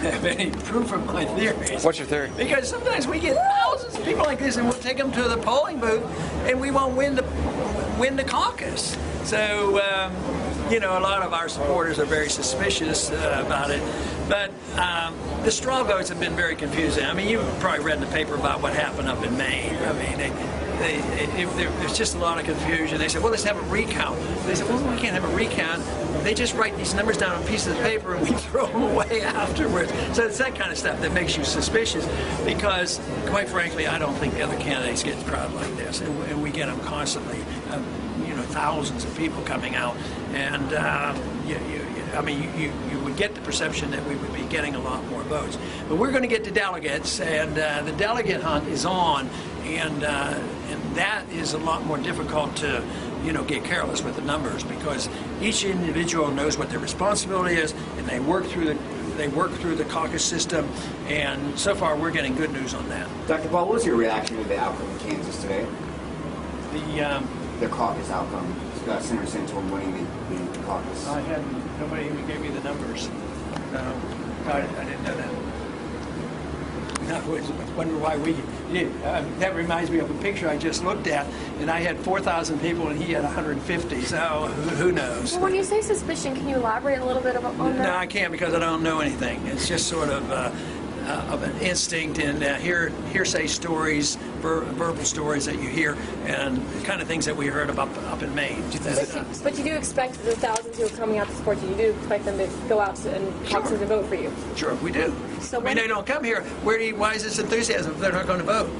have any proof of my theories. What's your theory? Because sometimes we get thousands of people like this, and we'll take them to the polling booth, and we won't win the caucus. So, you know, a lot of our supporters are very suspicious about it. But the straw votes have been very confusing. I mean, you've probably read in the paper about what happened up in Maine. I mean, there's just a lot of confusion. They said, well, let's have a recount. They said, well, we can't have a recount. They just write these numbers down on pieces of paper and we throw them away afterwards. So it's that kind of stuff that makes you suspicious because, quite frankly, I don't think the other candidates get crowd like this. And we get them constantly, you know, thousands of people coming out. And, I mean, you would get the perception that we would be getting a lot more votes. But we're going to get the delegates, and the delegate hunt is on, and that is a lot more difficult to, you know, get careless with the numbers because each individual knows what their responsibility is, and they work through the caucus system, and so far we're getting good news on that. Dr. Paul, what was your reaction to the outcome in Kansas today? The caucus outcome, Senator Santorum winning the caucus. Nobody even gave me the numbers. I didn't know that. I wonder why we did. That reminds me of a picture I just looked at, and I had 4,000 people and he had 150, so who knows? Well, when you say suspicion, can you elaborate a little bit on that? No, I can't because I don't know anything. It's just sort of an instinct and hearsay stories, verbal stories that you hear, and the kind of things that we heard about up in Maine. But you do expect the thousands who are coming out to support you, you do expect them to go out and talk and vote for you? Sure, we do. So I mean, they don't come here. Why is this enthusiasm if they're not going to vote?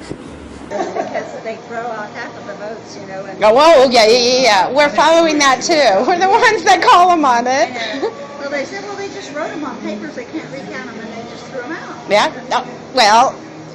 Because they throw out half of the votes, you know. And oh, yeah. We're following that too. We're the ones that call them on it. Well, they said, well, they just wrote them on papers. They can't recount them, and they just threw them out. Yeah. Well,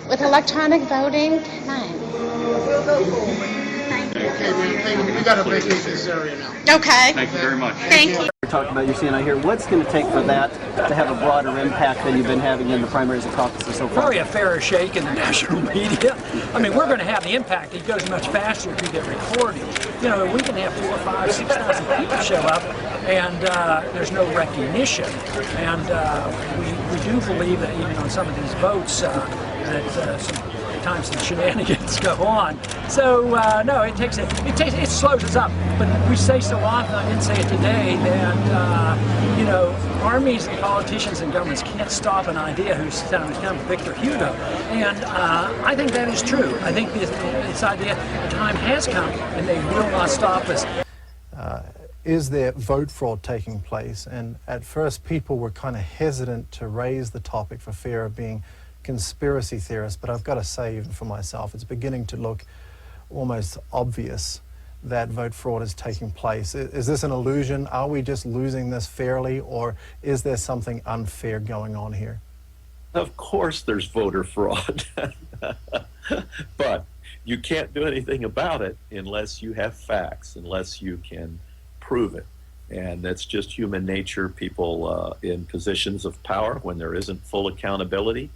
with electronic voting, fine. We'll go forward. Thank you. Okay, we got to vacate this area now. Okay. Thank you very much. Thank you. We're talking about your CNI here. What's going to take for that to have a broader impact than you've been having in the primaries and caucuses so far? Probably a fairer shake in the national media. I mean, we're going to have the impact. It goes much faster if you get recorded. You know, we can have 4,000, 5,000, 6,000 people show up, and there's no recognition. And we do believe that even on some of these votes, sometimes the shenanigans go on. So no, it slows us up. But we say so often, I didn't say it today, that you know, armies and politicians and governments can't stop an idea who's become Victor Hugo. And I think that is true. I think this idea, the time has come, and they will not stop us. Is there vote fraud taking place? And at first people were kind of hesitant to raise the topic for fear of being conspiracy theorists, but I've got to say, even for myself, it's beginning to look almost obvious that vote fraud is taking place. Is this an illusion? Are we just losing this fairly, or is there something unfair going on here? Of course there's voter fraud, but you can't do anything about it unless you have facts, unless you can prove it. And that's just human nature. People in positions of power, when there isn't full accountability,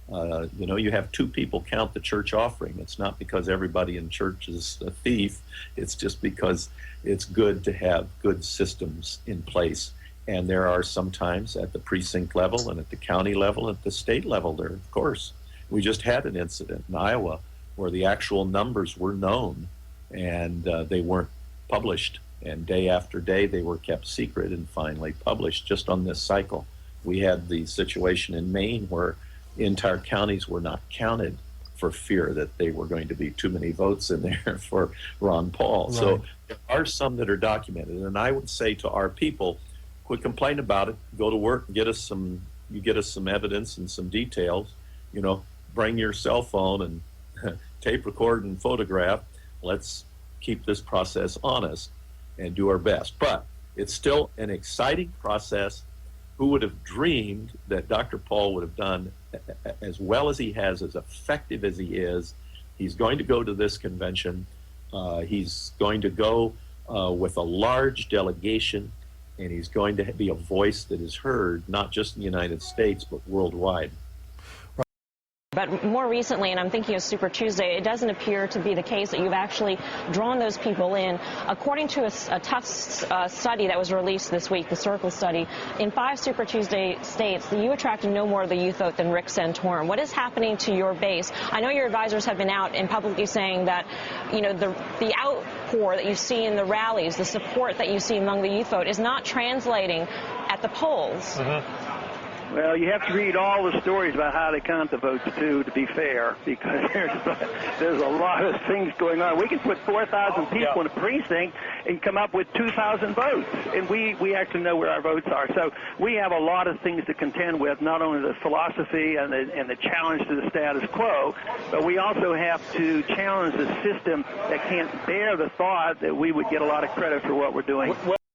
you know, you have two people count the church offering. It's not because everybody in church is a thief. It's just because it's good to have good systems in place. And there are sometimes at the precinct level and at the county level, at the state level there, of course. We just had an incident in Iowa where the actual numbers were known and they weren't published. And day after day, they were kept secret and finally published just on this cycle. We had the situation in Maine where entire counties were not counted for fear that they were going to be too many votes in there for Ron Paul. Right. So there are some that are documented. And I would say to our people, quit complaining about it, go to work, get us some evidence and some details, you know, bring your cell phone and tape record and photograph. Let's keep this process honest and do our best. But it's still an exciting process. Who would have dreamed that Dr. Paul would have done as well as he has, as effective as he is? He's going to go to this convention. He's going to go with a large delegation, and he's going to be a voice that is heard, not just in the United States, but worldwide. But more recently, and I'm thinking of Super Tuesday, it doesn't appear to be the case that you've actually drawn those people in. According to a tough study that was released this week, the Circle study, in 5 Super Tuesday states, you attracted no more of the youth vote than Rick Santorum. What is happening to your base? I know your advisors have been out and publicly saying that, you know, the outpour that you see in the rallies, the support that you see among the youth vote is not translating at the polls. Well, you have to read all the stories about how they count the votes, too, to be fair, because there's a lot of things going on. We can put 4,000 people in a precinct and come up with 2,000 votes, and we actually know where our votes are. So we have a lot of things to contend with, not only the philosophy and the challenge to the status quo, but we also have to challenge the system that can't bear the thought that we would get a lot of credit for what we're doing.